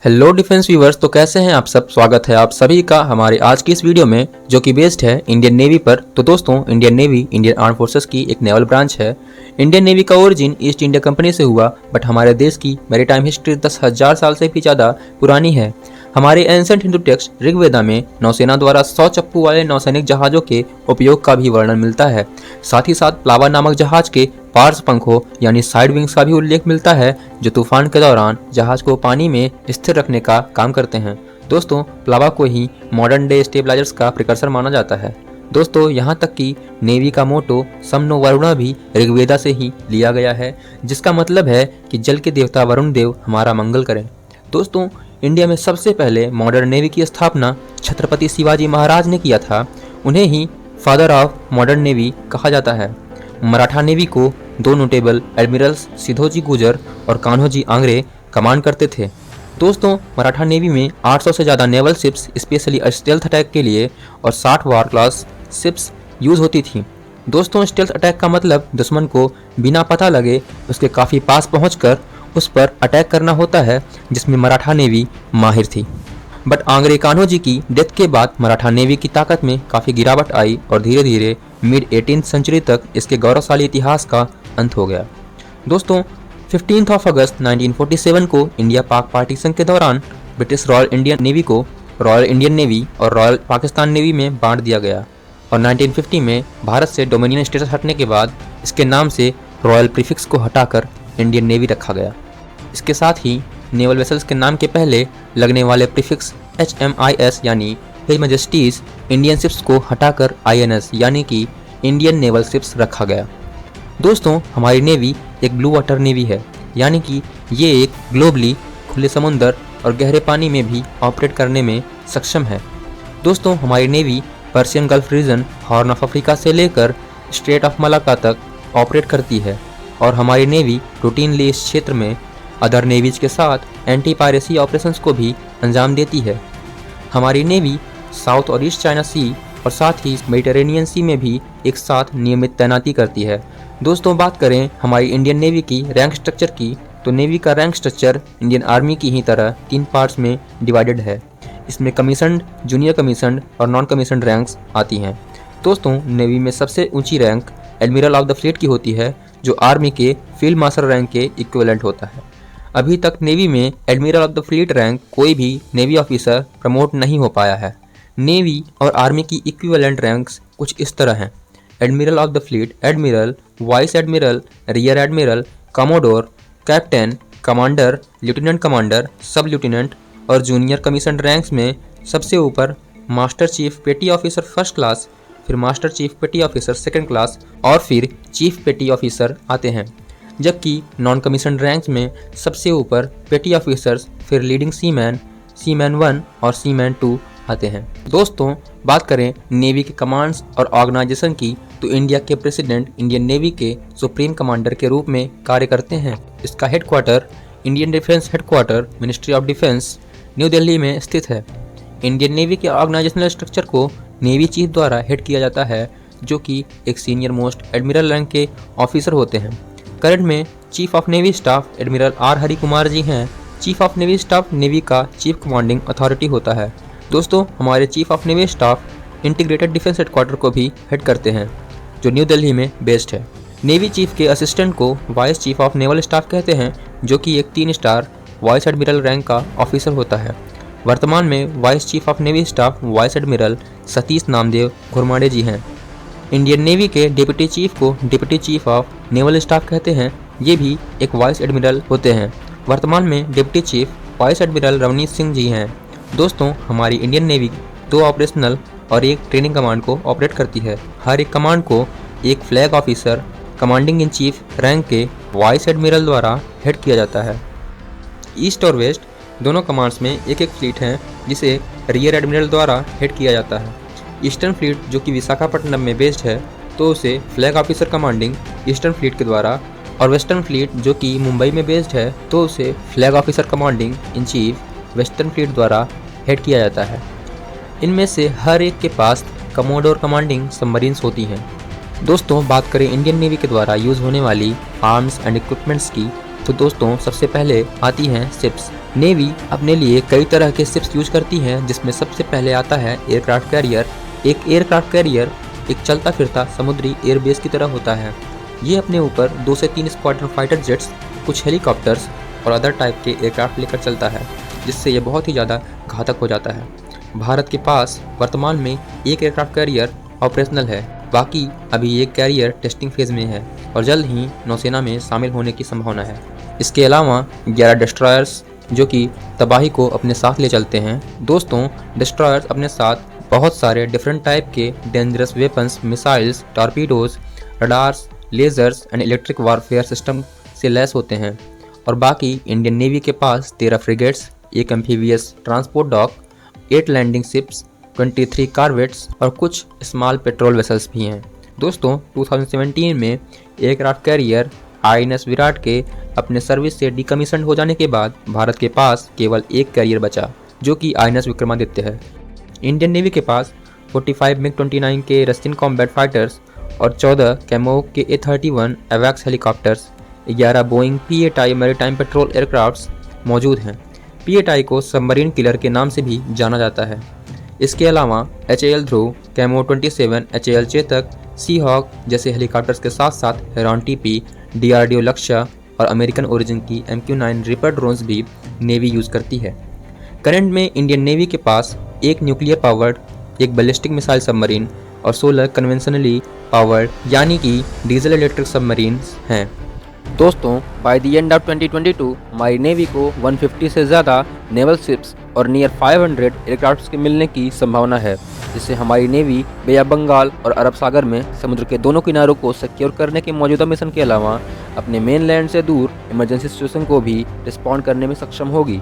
Hello defence viewers, तो कैसे हैं आप सब। स्वागत है आप सभी का हमारे आज की इस वीडियो में जो कि बेस्ड है इंडियन नेवी पर। तो दोस्तों, Indian navy Indian arm forces की एक नेवल ब्रांच है। इंडियन नेवी का ओरिजिन ईस्ट इंडिया कंपनी से हुआ, बट हमारे देश की मैरीटाइम हिस्ट्री 10,000 साल से भी ज़्यादा पुरानी है। हमारे एंसेंट हिंदू टेक्स्ट ऋग्वेदा में नौसेना द्वारा 100 चप्पू वाले नौसैनिक जहाज़ों के उपयोग का भी वर्णन मिलता है। साथ ही साथ प्लावा नामक जहाज के पार्श्व पंखों यानी साइड विंग्स का भी उल्लेख मिलता है, जो तूफान के दौरान जहाज को पानी में स्थिर रखने का काम करते हैं। दोस्तों, प्लावा को ही मॉडर्न डे स्टेबलाइजर्स का प्रिकर्सर माना जाता है। दोस्तों, यहाँ तक कि नेवी का मोटो सम नो वरुणा भी ऋग्वेदा से ही लिया गया है, जिसका मतलब है कि जल के देवता वरुण देव हमारा मंगल करें। दोस्तों, इंडिया में सबसे पहले मॉडर्न नेवी की स्थापना छत्रपति शिवाजी महाराज ने किया था। उन्हें ही फादर ऑफ मॉडर्न नेवी कहा जाता है। मराठा नेवी को दो नोटेबल एडमिरल्स सिधोजी गुजर और कान्होजी आंग्रे कमांड करते थे। दोस्तों, मराठा नेवी में 800 से ज़्यादा naval ships specially stealth attack के लिए और 60 वार क्लास शिप्स यूज़ होती थी। दोस्तों, स्टेल्थ अटैक का मतलब दुश्मन को बिना पता लगे उसके काफ़ी पास पहुंचकर उस पर अटैक करना होता है, जिसमें मराठा नेवी माहिर थी। बट आंग्रे कान्होजी की डेथ के बाद मराठा नेवी की ताकत में काफ़ी गिरावट आई और धीरे धीरे मिड 18th सेंचुरी तक इसके गौरवशाली इतिहास का अंत हो गया। दोस्तों, 15 अगस्त 1947 को इंडिया पाक पार्टीशन के दौरान ब्रिटिश रॉयल इंडियन नेवी को रॉयल इंडियन नेवी और रॉयल पाकिस्तान नेवी में बांट दिया गया और 1950 में भारत से डोमिनियन स्टेटस हटने के बाद इसके नाम से रॉयल प्रीफिक्स को हटाकर इंडियन नेवी रखा गया। इसके साथ ही नेवल वेसल्स के नाम के पहले लगने वाले प्रीफिक्स HMIS यानी हिज मैजेस्टीज इंडियन शिप्स को हटाकर INS यानी कि इंडियन नेवल शिप्स रखा गया। दोस्तों, हमारी नेवी एक ब्लू वाटर नेवी है, यानी कि ये एक ग्लोबली खुले समुंदर और गहरे पानी में भी ऑपरेट करने में सक्षम है। दोस्तों, हमारी navy Persian Gulf region, horn of Africa से लेकर स्ट्रेट ऑफ मलाक्का तक ऑपरेट करती है और हमारी नेवी रूटीनली इस क्षेत्र में अदर नेवीज के साथ एंटी पायरेसी ऑपरेशंस को भी अंजाम देती है। हमारी नेवी साउथ और ईस्ट चाइना सी और साथ ही मेडिटेरेनियन सी में भी एक साथ नियमित तैनाती करती है। दोस्तों, बात करें हमारी इंडियन नेवी की रैंक स्ट्रक्चर की, तो नेवी का रैंक स्ट्रक्चर इंडियन आर्मी की ही तरह 3 पार्ट्स में डिवाइडेड है। इसमें कमीशन्ड, जूनियर कमीशन्ड और नॉन कमीशन्ड रैंक्स आती हैं। दोस्तों, नेवी में सबसे ऊंची rank admiral of the fleet की होती है, जो आर्मी के फील्ड मार्शल रैंक के इक्विवेलेंट होता है। अभी तक नेवी में admiral of the fleet rank कोई भी नेवी ऑफिसर प्रमोट नहीं हो पाया है। नेवी और आर्मी की इक्विवेलेंट रैंक्स कुछ इस तरह हैं: admiral of the fleet, admiral, vice admiral, rear admiral, commodore, captain, commander, lieutenant commander, सब लेफ्टिनेंट और जूनियर कमीशन रैंक्स में सबसे ऊपर मास्टर चीफ पेटी ऑफिसर फर्स्ट क्लास, फिर मास्टर चीफ पेटी ऑफिसर सेकंड क्लास और फिर चीफ पेटी ऑफिसर आते हैं। जबकि नॉन कमीशन रैंक्स में सबसे ऊपर पेटी ऑफिसर्स, फिर लीडिंग सीमैन, सीमैन 1 और सीमैन 2 आते हैं। दोस्तों, बात करें नेवी के कमांड्स और ऑर्गेनाइजेशन की, तो इंडिया के प्रेसिडेंट इंडियन नेवी के सुप्रीम कमांडर के रूप में कार्य करते हैं। इसका headquarter Indian defence headquarter ministry of defence new Delhi में स्थित है। इंडियन नेवी के ऑर्गेनाइजेशनल स्ट्रक्चर को नेवी चीफ द्वारा हेड किया जाता है, जो कि एक सीनियर मोस्ट एडमिरल रैंक के ऑफिसर होते हैं। करंट में chief of navy staff admiral R Hari Kumar ji हैं। Chief of navy staff navy का चीफ कमांडिंग अथॉरिटी होता है। दोस्तों, हमारे chief of navy staff integrated defence headquarter को भी हेड करते हैं, जो न्यू दिल्ली में बेस्ड है। नेवी चीफ के असिस्टेंट को vice chief of naval staff कहते हैं, जो कि एक 3 स्टार वाइस एडमिरल रैंक का ऑफिसर होता है। वर्तमान में vice chief of navy staff vice admiral Satish Namdev Ghormade ji हैं। इंडियन नेवी के डिप्टी चीफ को deputy chief of naval staff कहते हैं। ये भी एक वाइस एडमिरल होते हैं। वर्तमान में deputy chief vice admiral Ravneet Singh ji हैं। दोस्तों, हमारी इंडियन नेवी 2 ऑपरेशनल और 1 ट्रेनिंग कमांड को ऑपरेट करती है। हर एक कमांड को एक flag officer commanding in chief rank के वाइस एडमिरल द्वारा हेड किया जाता है। ईस्ट और वेस्ट दोनों कमांड्स में एक फ्लीट हैं, जिसे रियर एडमिरल द्वारा हेड किया जाता है। ईस्टर्न फ्लीट, जो कि विशाखापट्टनम में बेस्ड है, तो उसे flag officer commanding eastern fleet के द्वारा, और वेस्टर्न फ्लीट, जो कि मुंबई में बेस्ड है, तो उसे flag officer commanding in chief western fleet द्वारा हेड किया जाता है। इनमें से हर एक के पास कमोडोर कमांडिंग सबमरीन्स होती हैं। दोस्तों, बात करें इंडियन नेवी के द्वारा यूज़ होने वाली आर्म्स एंड इक्विपमेंट्स की, तो दोस्तों सबसे पहले आती हैं शिप्स। नेवी अपने लिए कई तरह के शिप्स यूज करती हैं, जिसमें सबसे पहले आता है एयरक्राफ्ट कैरियर। एक एयरक्राफ्ट कैरियर एक चलता फिरता समुद्री एयरबेस की तरह होता है। ये अपने ऊपर 2 से 3 स्क्वाड्रन फाइटर जेट्स, कुछ हेलीकॉप्टर्स और अदर टाइप के एयरक्राफ्ट लेकर चलता है, जिससे ये बहुत ही ज़्यादा घातक हो जाता है। भारत के पास वर्तमान में एक एयरक्राफ्ट कैरियर ऑपरेशनल है, बाकी अभी ये कैरियर टेस्टिंग फेज में है और जल्द ही नौसेना में शामिल होने की संभावना है। इसके अलावा 11 डिस्ट्रॉयर्स जो कि तबाही को अपने साथ ले चलते हैं। दोस्तों डिस्ट्रॉयर्स अपने साथ बहुत सारे डिफरेंट टाइप के dangerous weapons, missiles, torpedoes, radars, lasers and electric warfare system से लैस होते हैं। और बाकी इंडियन नेवी के पास 13 फ्रिगेट्स, एक amphibious transport dock, 8 landing ships, 23 corvettes और कुछ स्मॉल पेट्रोल वेसल्स भी हैं। दोस्तों 2017 में एयरक्राफ्ट कैरियर INS विराट के अपने सर्विस से डिकमीशन हो जाने के बाद भारत के पास केवल एक कैरियर बचा, जो कि INS विक्रमादित्य है। इंडियन नेवी के पास 45 MiG-29 के रशियन कॉम्बैट फाइटर्स और 14 कैमो के A-31 एवैक्स helicopters, 11 Boeing P-8I maritime patrol aircrafts मौजूद हैं। P-8I को सबमरीन किलर के नाम से भी जाना जाता है। इसके अलावा HAL ध्रुव, कैमो 27, HAL चेतक, सी हॉक जैसे हेलीकॉप्टर्स के साथ साथ हेरॉन TP, DRDO लक्ष्य और अमेरिकन ओरिजिन की MQ-9 रिपर ड्रोन्स भी नेवी यूज़ करती है। करंट में इंडियन नेवी के पास एक न्यूक्लियर पावर्ड, एक बैलिस्टिक मिसाइल सबमरीन और 16 कन्वेंशनली पावर्ड यानी कि डीजल इलेक्ट्रिक सबमरीन्स हैं। दोस्तों बाय द एंड ऑफ 2022 हमारी नेवी को 150 से ज़्यादा नेवल शिप्स और नियर 500 एयरक्राफ्ट्स के मिलने की संभावना है, जिससे हमारी नेवी बे ऑफ बंगाल और अरब सागर में समुद्र के दोनों किनारों को सिक्योर करने के मौजूदा मिशन के अलावा अपने मेन लैंड से दूर इमरजेंसी सिचुएशन को भी रिस्पॉन्ड करने में सक्षम होगी,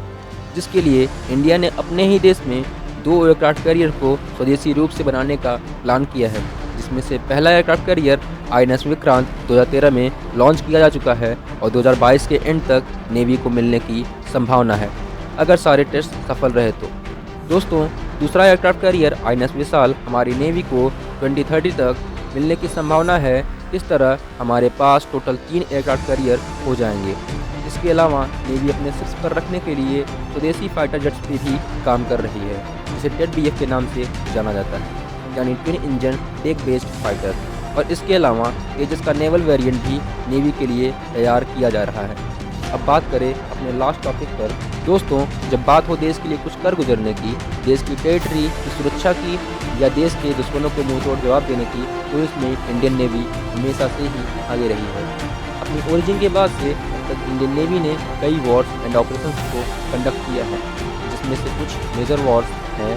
जिसके लिए इंडिया ने अपने ही देश में 2 एयरक्राफ्ट कैरियर को स्वदेशी रूप से बनाने का प्लान किया है, जिसमें से पहला एयरक्राफ्ट कैरियर INS विक्रांत 2013 में लॉन्च किया जा चुका है और 2022 के एंड तक नेवी को मिलने की संभावना है, अगर सारे टेस्ट सफल रहे तो। दोस्तों दूसरा एयरक्राफ्ट कैरियर INS विशाल हमारी नेवी को 2030 तक मिलने की संभावना है। इस तरह हमारे पास टोटल 3 एयरक्राफ्ट कैरियर हो जाएंगे। इसके अलावा नेवी अपने शिप्स पर रखने के लिए स्वदेशी फाइटर जेट्स पे भी काम कर रही है, जिसे टेड BF के नाम से जाना जाता है, यानी twin engine tech based fighter. और इसके अलावा तेजस का नेवल वेरिएंट भी नेवी के लिए तैयार किया जा रहा है। अब बात करें अपने लास्ट टॉपिक पर। दोस्तों जब बात हो देश के लिए कुछ कर गुजरने की, देश की टेरिटरी की सुरक्षा की या देश के दुश्मनों को मुंह तोड़ जवाब देने की, तो इसमें इंडियन नेवी हमेशा से ही आगे रही है। अपनी ओरिजिन के बाद से अब तक इंडियन नेवी ने कई वॉर्स एंड ऑपरेशंस को कंडक्ट किया है, जिसमें से कुछ मेजर वॉर्स हैं: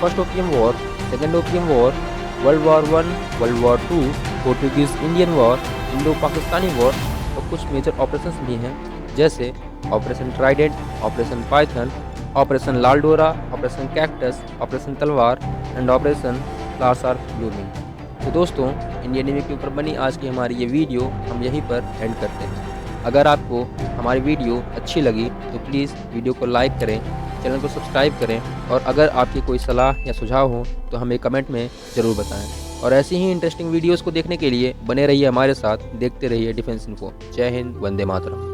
first opium war, second opium war, world war 1, world war 2, Portuguese Indian war, Indo Pakistani war और कुछ मेजर ऑपरेशंस भी हैं, जैसे operation trident, operation python, operation Lal Dora, operation cactus, operation Talwar and operation लार्स आर ब्लूमिंग। तो दोस्तों इंडियन नेवी के ऊपर बनी आज की हमारी ये वीडियो हम यहीं पर एंड करते हैं। अगर आपको हमारी वीडियो अच्छी लगी तो प्लीज़ वीडियो को लाइक करें, चैनल को सब्सक्राइब करें और अगर आपकी कोई सलाह या सुझाव हो तो हमें कमेंट में ज़रूर बताएं। और ऐसी ही इंटरेस्टिंग वीडियोस को देखने के लिए बने रहिए हमारे साथ, देखते रहिए डिफेंस इन्फो। जय हिंद, वंदे मातरम।